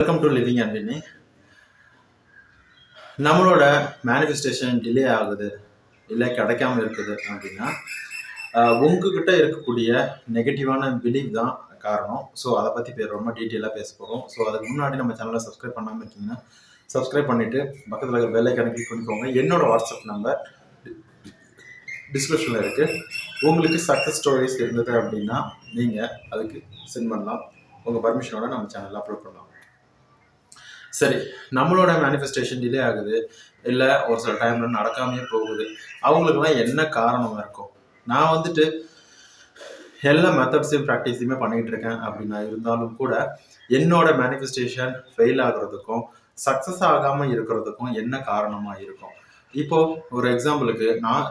Welcome to living and வினி. நம்மளோட manifestation delay ஆகுது இல்லை கிடைக்காம இருக்குது அப்படின்னா உங்ககிட்ட இருக்கக்கூடிய நெகட்டிவான பிலீஃப் தான் காரணம். ஸோ அதை பற்றி ரொம்ப டீட்டெயிலாக பேச போகிறோம். ஸோ அதுக்கு முன்னாடி நம்ம சேனலை சப்ஸ்கிரைப் பண்ணாமல் இருக்கீங்கன்னா சப்ஸ்கிரைப் பண்ணிவிட்டு பக்கத்தில் இருக்கிற பெல் ஐக்கானை கிளிக் பண்ணிக்கோங்க. என்னோட வாட்ஸ்அப் நம்பர் டிஸ்கிரிப்ஷனில் இருக்குது. உங்களுக்கு சக்ஸஸ் ஸ்டோரிஸ் இருந்தது அப்படின்னா நீங்கள் அதுக்கு சென்ட் பண்ணலாம். உங்கள் பர்மிஷனோட நம்ம சேனலில் அப்லோட் பண்ணலாம். சரி, நம்மளோட மேனிஃபெஸ்டேஷன் டிலே ஆகுது இல்லை ஒரு சில டைம்ல நடக்காமையே போகுது. அவங்களுக்குலாம் என்ன காரணமாக இருக்கும்? நான் வந்துட்டு எல்லா மெத்தட்ஸையும் ப்ராக்டிஸையுமே பண்ணிகிட்டு இருக்கேன் அப்படின்னா இருந்தாலும் கூட என்னோட மேனிஃபெஸ்டேஷன் ஃபெயில் ஆகுறதுக்கும் சக்ஸஸ் ஆகாமல் இருக்கிறதுக்கும் என்ன காரணமாக இருக்கும்? இப்போ ஒரு எக்ஸாம்பிளுக்கு நான்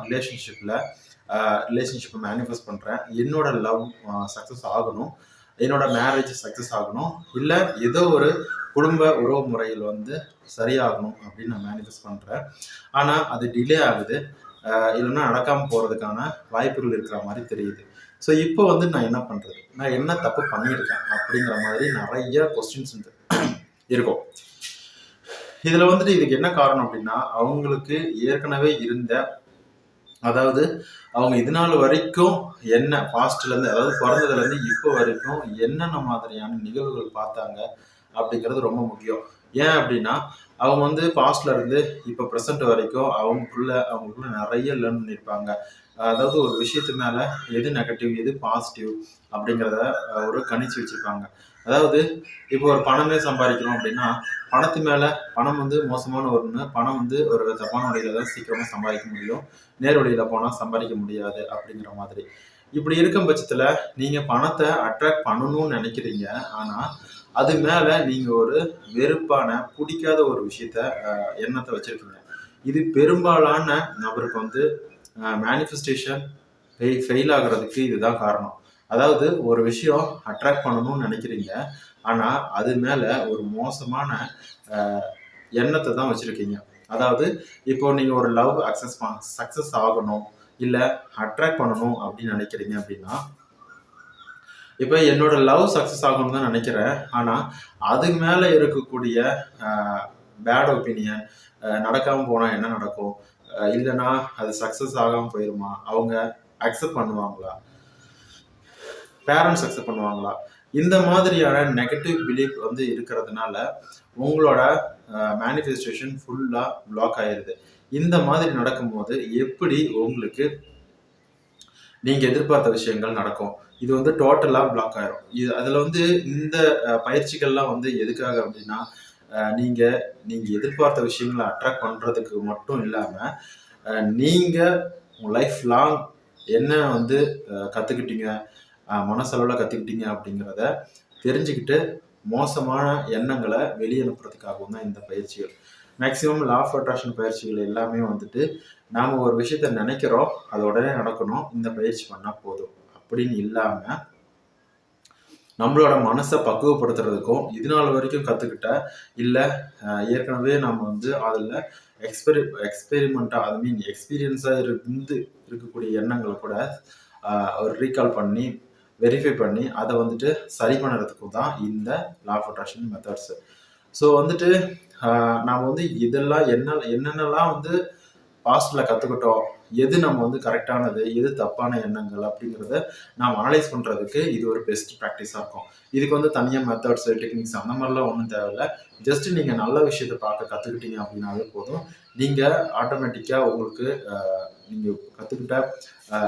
ரிலேஷன்ஷிப்பை மேனிஃபெஸ்ட் பண்ணுறேன். என்னோட லவ் சக்ஸஸ் ஆகணும், என்னோட மேரேஜ் சக்ஸஸ் ஆகணும், இல்லை ஏதோ ஒரு குடும்ப உறவு முறையில் சரியாகணும் அப்படின்னு நான் மேனிஃபெஸ்ட் பண்ணுறேன். ஆனால் அது டிலே ஆகுது, இல்லைன்னா நடக்காமல் போகிறதுக்கான வாய்ப்புகள் இருக்கிற மாதிரி தெரியுது. ஸோ இப்போ நான் என்ன பண்ணுறது, நான் என்ன தப்பு பண்ணியிருக்கேன் அப்படிங்கிற மாதிரி நிறைய கொஸ்டின்ஸ் இருக்கும். இதில் இதுக்கு என்ன காரணம் அப்படின்னா அவங்களுக்கு ஏற்கனவே இருந்த, அதாவது அவங்க இது நாள் வரைக்கும் என்ன பாஸ்ட்லேருந்து, அதாவது பிறந்ததுலேருந்து இப்போ வரைக்கும் என்னென்ன மாதிரியான நிகழ்வுகள் பார்த்தாங்க அப்படிங்கிறது ரொம்ப முக்கியம். ஏன் அப்படின்னா அவங்க பாஸ்ட்ல இருந்து இப்போ ப்ரெசென்ட் வரைக்கும் அவங்களுக்குள்ள நிறைய லேர்ன் பண்ணியிருப்பாங்க. அதாவது ஒரு விஷயத்து மேல எது நெகட்டிவ் எது பாசிட்டிவ் அப்படிங்கிறத ஒரு கணிச்சு வச்சிருப்பாங்க. அதாவது இப்போ ஒரு பணமே சம்பாதிக்கிறோம் அப்படின்னா பணத்து மேல பணம் மோசமான ஒன்று. பணம் ஒரு தப்பான வழியில தான் சீக்கிரமா சம்பாதிக்க முடியும், நேர் வழியில போனா சம்பாதிக்க முடியாது அப்படிங்கிற மாதிரி. இப்படி இருக்கும் பட்சத்துல நீங்க பணத்தை அட்ராக்ட் பண்ணணும்னு நினைக்கிறீங்க. ஆனா அது மேல நீங்க ஒரு வெறுப்பான பிடிக்காத ஒரு விஷயத்த எண்ணத்தை வச்சிருக்கீங்க. இது பெரும்பாலான நபருக்கு மேனிஃபெஸ்டேஷன் ஃபெயில் ஆகுறதுக்கு இதுதான் காரணம். அதாவது ஒரு விஷயம் அட்ராக்ட் பண்ணணும்னு நினைக்கிறீங்க, ஆனா அது மேல ஒரு மோசமான எண்ணத்தை தான் வச்சிருக்கீங்க. அதாவது இப்போ நீங்க ஒரு லவ் சக்சஸ் ஆகணும் இல்ல அட்ராக்ட் பண்ணணும் அப்படின்னு நினைக்கிறீங்க அப்படின்னா, இப்போ என்னோட லவ் சக்ஸஸ் ஆகணும்னு தான் நினைக்கிறேன். ஆனால் அது மேலே இருக்கக்கூடிய பேட் ஒப்பீனியன், நடக்காமல் போனால் என்ன நடக்கும், இல்லைன்னா அது சக்ஸஸ் ஆகாமல் போயிடுமா, அவங்க அக்செப்ட் பண்ணுவாங்களா, பேரண்ட்ஸ் அக்செப்ட் பண்ணுவாங்களா, இந்த மாதிரியான நெகட்டிவ் பிலீஃப் இருக்கிறதுனால உங்களோட மேனிஃபெஸ்டேஷன் ஃபுல்லாக பிளாக் ஆயிடுது. இந்த மாதிரி நடக்கும்போது எப்படி உங்களுக்கு நீங்கள் எதிர்பார்த்த விஷயங்கள் நடக்கும்? இது டோட்டலாக பிளாக் ஆயிரும். அதில் இந்த பயிற்சிகள்லாம் எதுக்காக அப்படின்னா நீங்கள் எதிர்பார்த்த விஷயங்களை அட்ராக்ட் பண்ணுறதுக்கு மட்டும் இல்லாமல் நீங்கள் உங்கள் லைஃப் லாங் என்ன கற்றுக்கிட்டீங்க, மனசளவில் கற்றுக்கிட்டீங்க அப்படிங்கிறத தெரிஞ்சுக்கிட்டு மோசமான எண்ணங்களை வெளியனுப்புறதுக்காகவும் தான் இந்த பயிற்சிகள். மேக்சிமம் லா ஆஃப் அட்ராக்ஷன் பயிற்சிகள் எல்லாமே நாம் ஒரு விஷயத்த நினைக்கிறோம், அது உடனே நடக்கணும், இந்த பயிற்சி பண்ணால் போதும் அப்படின்னு இல்லாமல் நம்மளோட மனசை பக்குவப்படுத்துறதுக்கும் இது நாள் வரைக்கும் கற்றுக்கிட்ட இல்லை ஏற்கனவே நம்ம அதில் எக்ஸ்பெரிமெண்ட்டாக எக்ஸ்பீரியன்ஸாக இருக்கக்கூடிய எண்ணங்களை கூட ஒரு ரீகால் பண்ணி வெரிஃபை பண்ணி அதை சரி பண்ணுறதுக்கும் தான் இந்த law of attraction methods. So நாம் இதெல்லாம் என்னென்னலாம் பாஸ்ட்ல கற்றுக்கிட்டோம், எது நம்ம கரெக்டானது எது தப்பான எண்ணங்கள் அப்படிங்கிறத நாம் அனலைஸ் பண்ணுறதுக்கு இது ஒரு பெஸ்ட் ப்ராக்டிஸாக இருக்கும். இதுக்கு தனியாக மெத்தட்ஸ் டெக்னிக்ஸ் அந்த மாதிரிலாம் ஒன்றும் தேவையில்லை. ஜஸ்ட் நீங்கள் நல்ல விஷயத்தை பார்க்க கற்றுக்கிட்டீங்க அப்படின்னாவே போதும். நீங்கள் ஆட்டோமேட்டிக்காக உங்களுக்கு நீங்கள் கற்றுக்கிட்ட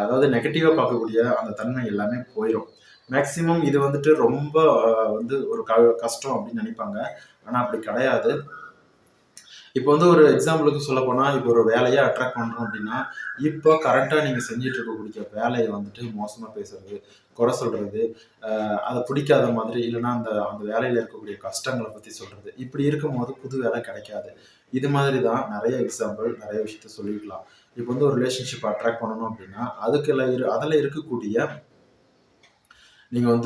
அதாவது நெகட்டிவாக பார்க்கக்கூடிய அந்த தன்மை எல்லாமே போயிடும். மேக்சிமம் இது ரொம்ப ஒரு கஷ்டம் அப்படின்னு நினைப்பாங்க, ஆனால் அப்படி கிடையாது. இப்போ ஒரு எக்ஸாம்பிளுக்கு சொல்ல போனால், இப்போ ஒரு வேலையை அட்ராக்ட் பண்ணுறோம் அப்படின்னா இப்போ கரெக்டாக நீங்கள் செஞ்சுட்டு இருக்கக்கூடிய வேலையை மோசமாக பேசுறது, குறை சொல்றது, அதை பிடிக்காத மாதிரி, இல்லைன்னா அந்த வேலையில் இருக்கக்கூடிய கஷ்டங்களை பற்றி சொல்றது, இப்படி இருக்கும்போது புது வேலை கிடைக்காது. இது மாதிரி தான் நிறைய எக்ஸாம்பிள் நிறைய விஷயத்த சொல்லிக்கலாம். இப்போ ஒரு ரிலேஷன்ஷிப் அட்ராக்ட் பண்ணணும் அப்படின்னா அதில் இருக்கக்கூடிய நீங்கள்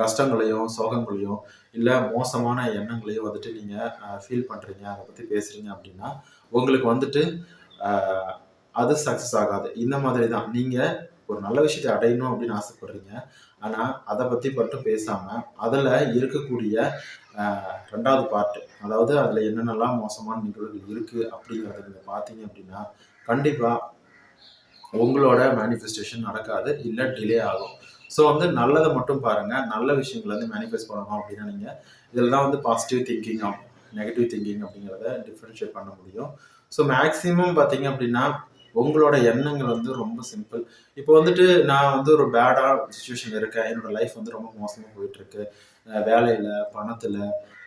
கஷ்டங்களையும் சோகங்களையும் இல்லை மோசமான எண்ணங்களையும் நீங்கள் ஃபீல் பண்ணுறீங்க, அதை பற்றி பேசுகிறீங்க அப்படின்னா உங்களுக்கு அது சக்ஸஸ் ஆகாது. இந்த மாதிரி தான் நீங்கள் ஒரு நல்ல விஷயத்தை அடையணும் அப்படின்னு ஆசைப்படுறீங்க, ஆனால் அதை பற்றி மட்டும் பேசாமல் அதில் இருக்கக்கூடிய ரெண்டாவது பார்ட்டு. அதாவது அதில் என்னென்னலாம் மோசமான நிகழ்வுகள் இருக்குது அப்படிங்கிறத நீங்கள் பார்த்தீங்க அப்படின்னா கண்டிப்பாக உங்களோட மேனிஃபெஸ்டேஷன் நடக்காது, இல்லை டிலே ஆகும். ஸோ வந்து நல்லதை மட்டும் பாருங்கள். நல்ல விஷயங்களை வந்து மேனிஃபெஸ்ட் பண்ணணும் அப்படின்னா நீங்கள் இதில் தான் வந்து பாசிட்டிவ் திங்கிங் நெகட்டிவ் திங்கிங் அப்படிங்கிறத டிஃப்ரென்ஷியேட் பண்ண முடியும். ஸோ மேக்ஸிமம் பார்த்தீங்க அப்படின்னா உங்களோட எண்ணங்கள் வந்து ரொம்ப சிம்பிள். இப்போ வந்துட்டு நான் வந்து ஒரு பேடாக சுச்சுவேஷன் இருக்கேன், என்னோட லைஃப் வந்து ரொம்ப மோசமாக போயிட்டுருக்கு, வேலையில், பணத்தில்,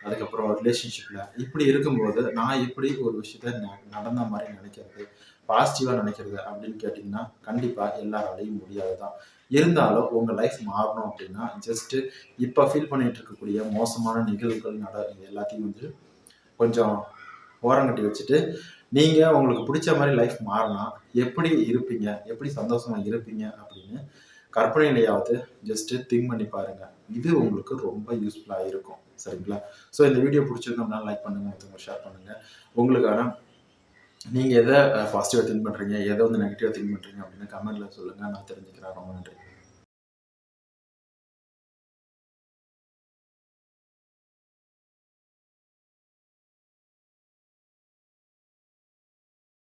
அதுக்கப்புறம் ரிலேஷன்ஷிப்பில், இப்படி இருக்கும்போது நான் எப்படி ஒரு விஷயத்த நடந்த மாதிரி நினைக்கிறது, பாசிட்டிவாக நினைக்கிறது அப்படின்னு கேட்டிங்கன்னா கண்டிப்பாக எல்லாராலையும் முடியாது தான். இருந்தாலும் உங்கள் லைஃப் மாறணும் அப்படின்னா ஜஸ்ட்டு இப்போ ஃபீல் பண்ணிகிட்டு இருக்கக்கூடிய மோசமான நிகழ்வுகள் எல்லாத்தையும் வந்து கொஞ்சம் ஓரங்கட்டி வச்சுட்டு நீங்கள் உங்களுக்கு பிடிச்ச மாதிரி லைஃப் மாறினா எப்படி இருப்பீங்க, எப்படி சந்தோஷமாக இருப்பீங்க அப்படின்னு கற்பனையிலையாவது ஜஸ்ட்டு திங்க் பண்ணி பாருங்கள். இது உங்களுக்கு ரொம்ப யூஸ்ஃபுல்லாக இருக்கும். சரிங்களா? ஸோ இந்த வீடியோ பிடிச்சிருந்தோம்னா லைக் பண்ணுங்கள், மற்றவங்க ஷேர் பண்ணுங்கள். உங்களுக்கான நீங்கள் எதை பாசிட்டிவாக திங்க் பண்ணுறீங்க, எதை வந்து நெகட்டிவாக திங்க் பண்ணுறீங்க அப்படின்னு கமெண்ட்டில் சொல்லுங்கள். நான் தெரிஞ்சுக்கிறேன். ரொம்ப நன்றி.